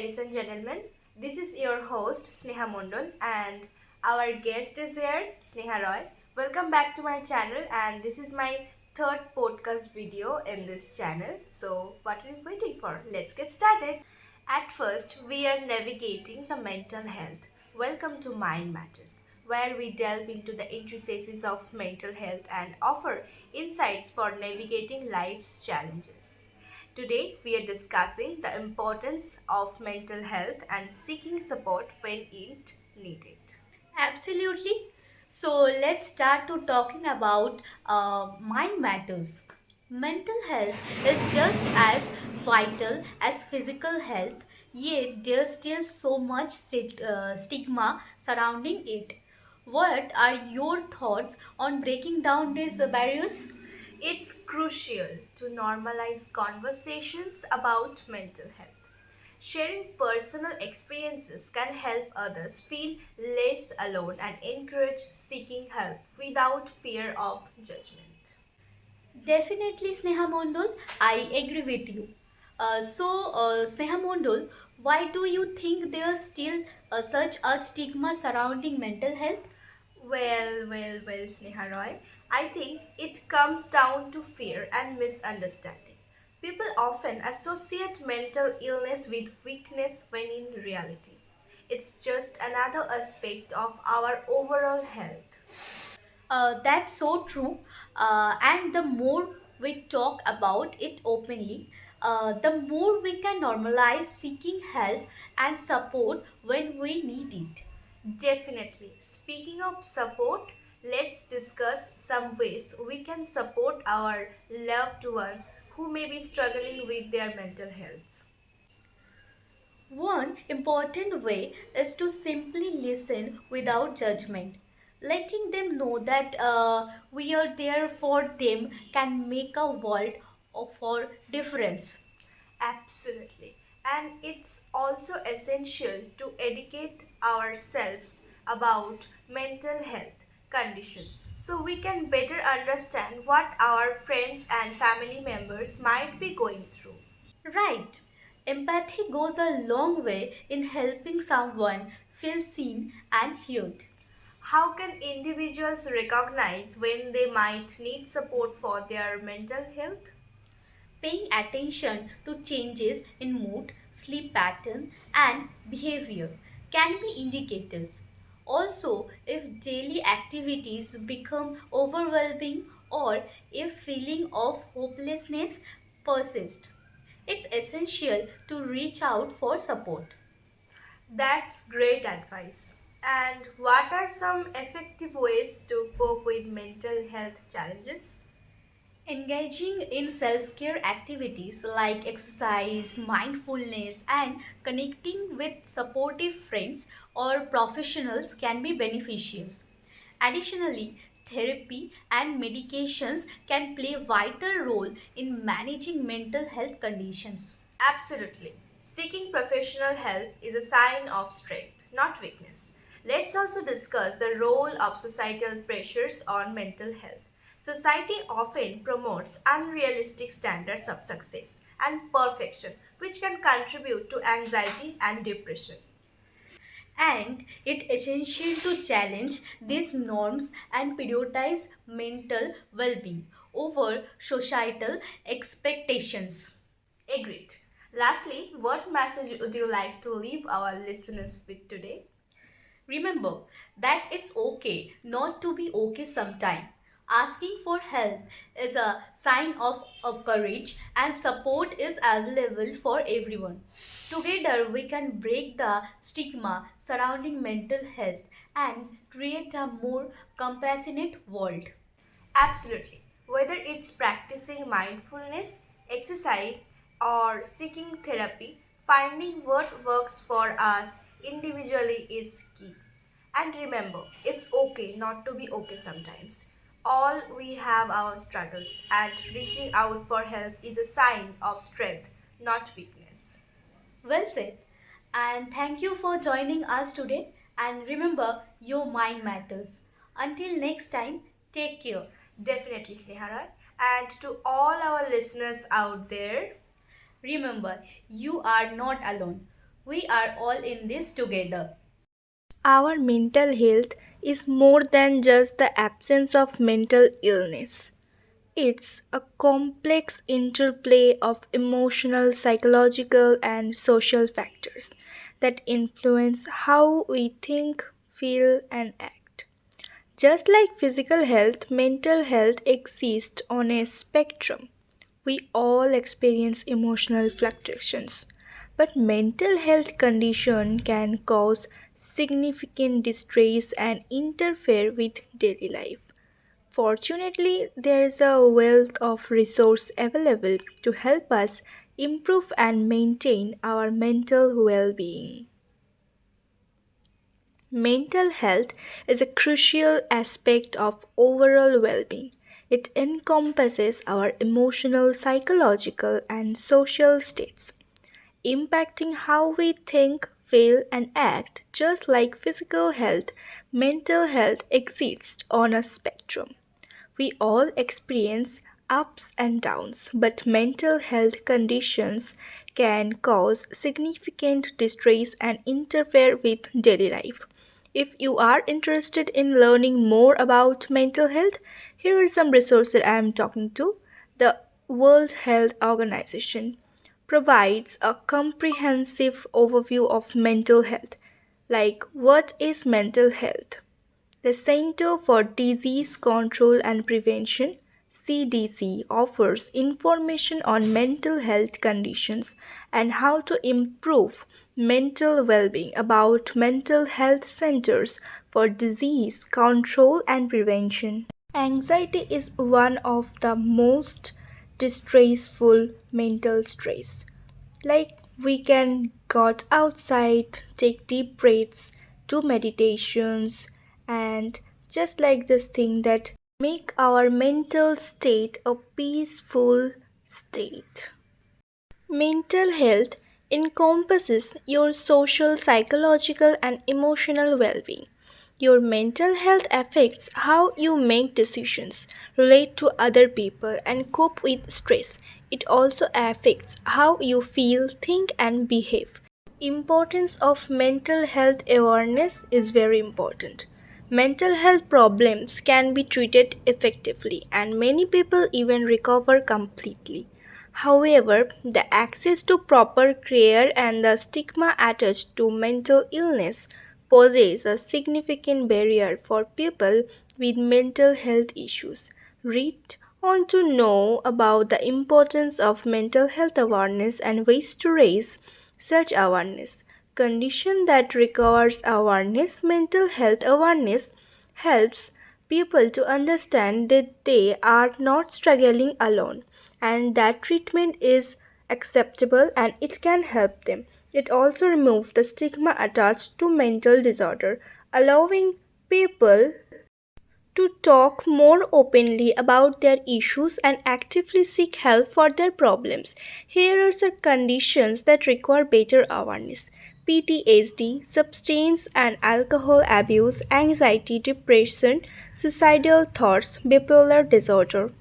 ladies and gentlemen. This is your host Sneha Mondol, and our guest is here, Sneha Roy. Welcome back to my channel, and this is my third podcast video in this channel. So, what are you waiting for? Let's get started. At first, we are navigating the mental health. Welcome to Mind Matters, where we delve into the intricacies of mental health and offer insights for navigating life's challenges. Today, we are discussing the importance of mental health and seeking support when it needed. Absolutely. So let's start to talking about mind matters. Mental health is just as vital as physical health, yet there's still so much stigma surrounding it. What are your thoughts on breaking down these barriers? It's crucial to normalize conversations about mental health. Sharing personal experiences can help others feel less alone and encourage seeking help without fear of judgment. Definitely, Sneha Mondol, I agree with you. Sneha Mondol, why do you think there's still such a stigma surrounding mental health? Well, Sneha Roy. I think it comes down to fear and misunderstanding. People often associate mental illness with weakness when in reality, it's just another aspect of our overall health. That's so true. And the more we talk about it openly, the more we can normalize seeking help and support when we need it. Definitely. Speaking of support, let's discuss some ways we can support our loved ones who may be struggling with their mental health. One important way is to simply listen without judgment. Letting them know that we are there for them can make a world for difference. Absolutely. And it's also essential to educate ourselves about mental health conditions so we can better understand what our friends and family members might be going through. Right. Empathy goes a long way in helping someone feel seen and heard. How can individuals recognize when they might need support for their mental health? Paying attention to changes in mood, sleep pattern, and behavior can be indicators. Also, if daily activities become overwhelming or if feeling of hopelessness persists, it's essential to reach out for support. That's great advice. And what are some effective ways to cope with mental health challenges? Engaging in self care activities like exercise, mindfulness, and connecting with supportive friends or professionals can be beneficial. Additionally, therapy and medications can play a vital role in managing mental health conditions. Absolutely. Seeking professional help is a sign of strength, not weakness. Let's also discuss the role of societal pressures on mental health. Society often promotes unrealistic standards of success and perfection, which can contribute to anxiety and depression. And it essential to challenge these norms and prioritize mental well-being over societal expectations. Agreed. Lastly, what message would you like to leave our listeners with today? Remember that it's okay not to be okay sometime. Asking for help is a sign of courage and support is available for everyone. Together we can break the stigma surrounding mental health and create a more compassionate world. Absolutely. Whether it's practicing mindfulness, exercise, or seeking therapy, finding what works for us individually is key. And remember, it's okay not to be okay sometimes. All we have our struggles, and reaching out for help is a sign of strength, not weakness. Well said. And thank you for joining us today. And remember, your mind matters. Until next time, take care. Definitely, Snehara. And to all our listeners out there, Remember, you are not alone. We are all in this together. Our mental health is more than just the absence of mental illness. It's a complex interplay of emotional, psychological, and social factors that influence how we think, feel, and act. Just like physical health, mental health exists on a spectrum. We all experience emotional fluctuations, but mental health condition can cause significant distress and interfere with daily life. Fortunately, there is a wealth of resource available to help us improve and maintain our mental well-being. Mental health is a crucial aspect of overall well being. It encompasses our emotional, psychological, and social states, impacting how we think, feel, and act. Just like physical health, mental health exists on a spectrum. We all experience ups and downs, but mental health conditions can cause significant distress and interfere with daily life. If you are interested in learning more about mental health, here are some resources I am talking to. The World Health Organization provides a comprehensive overview of mental health. Like, what is mental health? The Center for Disease Control and Prevention (CDC) offers information on mental health conditions and how to improve mental well-being about mental health centers for disease control and prevention. Anxiety is one of the most distressful mental stress. Like, we can got outside, take deep breaths, do meditations, and just like this thing that make our mental state a peaceful state. Mental health encompasses your social, psychological, and emotional well being. Your mental health affects how you make decisions, relate to other people, and cope with stress. It also affects how you feel, think, and behave. Importance of mental health awareness is very important. Mental health problems can be treated effectively and many people even recover completely. However, the access to proper care and the stigma attached to mental illness poses a significant barrier for people with mental health issues. Read on to know about the importance of mental health awareness and ways to raise such awareness. Condition that requires awareness, mental health awareness helps people to understand that they are not struggling alone and that treatment is acceptable and it can help them. It also removes the stigma attached to mental disorder, allowing people to talk more openly about their issues and actively seek help for their problems. Here are some conditions that require better awareness: PTSD, substance and alcohol abuse, anxiety, depression, suicidal thoughts, bipolar disorder.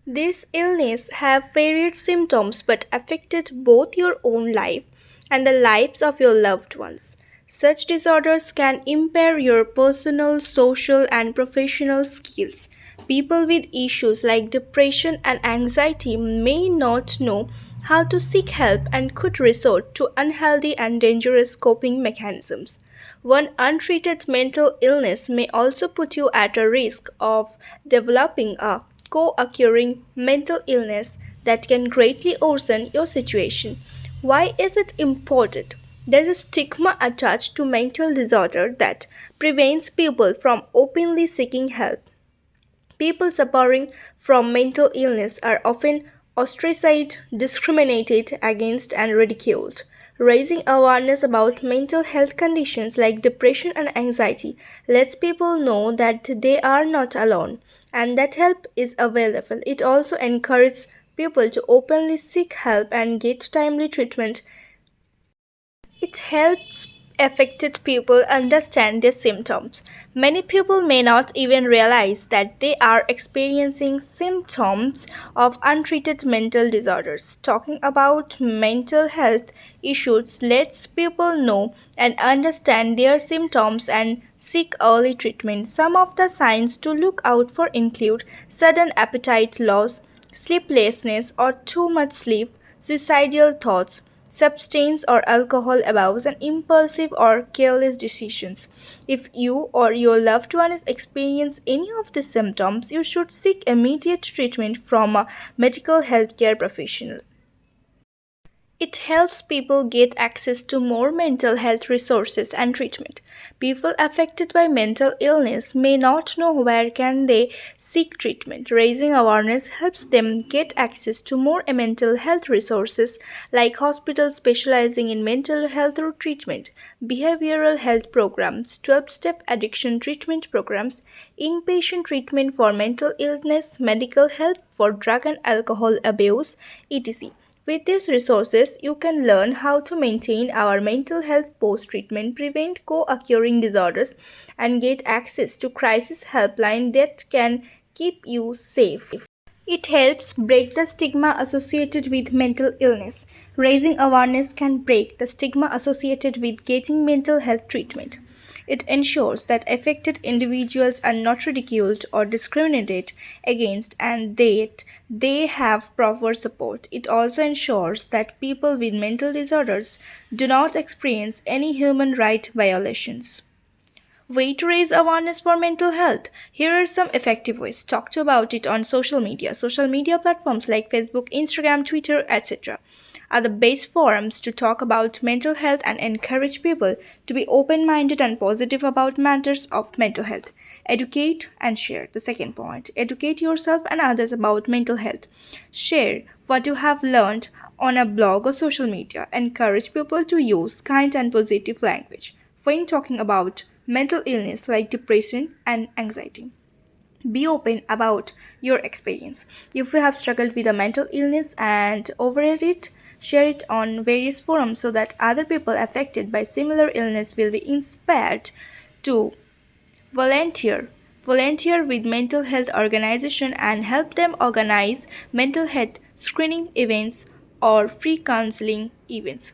These illnesses have varied symptoms but affected both your own life and the lives of your loved ones. Such disorders can impair your personal, social, and professional skills. People with issues like depression and anxiety may not know how to seek help and could resort to unhealthy and dangerous coping mechanisms. One untreated mental illness may also put you at a risk of developing a co occurring mental illness that can greatly worsen your situation. Why is it important? There is a stigma attached to mental disorder that prevents people from openly seeking help. People suffering from mental illness are often ostracized, discriminated against, and ridiculed. Raising awareness about mental health conditions like depression and anxiety lets people know that they are not alone and that help is available. It also encourages people to openly seek help and get timely treatment. It helps affected people understand their symptoms. Many people may not even realize that they are experiencing symptoms of untreated mental disorders. Talking about mental health issues lets people know and understand their symptoms and seek early treatment. Some of the signs to look out for include sudden appetite loss, sleeplessness or too much sleep, suicidal thoughts, substance or alcohol abuse, and impulsive or careless decisions. If you or your loved one is experiencing any of these symptoms, you should seek immediate treatment from a medical healthcare professional. It helps people get access to more mental health resources and treatment. People affected by mental illness may not know where can they seek treatment. Raising awareness helps them get access to more mental health resources like hospitals specializing in mental health treatment, behavioral health programs, 12-step addiction treatment programs, inpatient treatment for mental illness, medical help for drug and alcohol abuse, etc. With these resources, you can learn how to maintain our mental health post treatment, prevent co occurring disorders, and get access to crisis helpline that can keep you safe. It helps break the stigma associated with mental illness. Raising awareness can break the stigma associated with getting mental health treatment. It ensures that affected individuals are not ridiculed or discriminated against and that they have proper support. It also ensures that people with mental disorders do not experience any human right violations. Way to raise awareness for mental health. Here are some effective ways. Talk about it on social media. Social media platforms like Facebook, Instagram, Twitter, etc. are the best forums to talk about mental health and encourage people to be open minded and positive about matters of mental health. Educate and share. The second point. Educate yourself and others about mental health. Share what you have learned on a blog or social media. Encourage people to use kind and positive language when talking about mental illness like depression and anxiety. Be open about your experience. If you have struggled with a mental illness and overrate it, share it on various forums so that other people affected by similar illness will be inspired to volunteer. Volunteer with mental health organization and help them organize mental health screening events or free counseling events.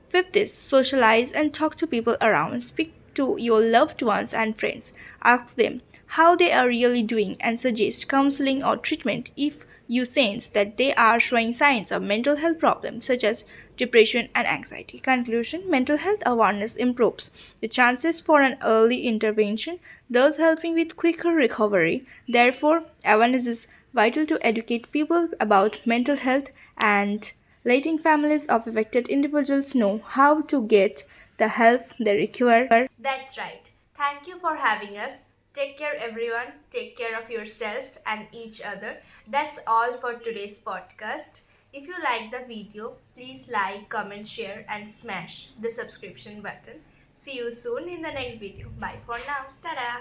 Fifth is socialize and talk to people around. Speak to your loved ones and friends. Ask them how they are really doing and suggest counseling or treatment if you sense that they are showing signs of mental health problems such as depression and anxiety. Conclusion: mental health awareness improves the chances for an early intervention, thus helping with quicker recovery. Therefore, awareness is vital to educate people about mental health and letting families of affected individuals know how to get the help they require. That's right. Thank you for having us. Take care, everyone. Take care of yourselves and each other. That's all for today's podcast. If you like the video, please like, comment, share, and smash the subscription button. See you soon in the next video. Bye for now. Ta-da!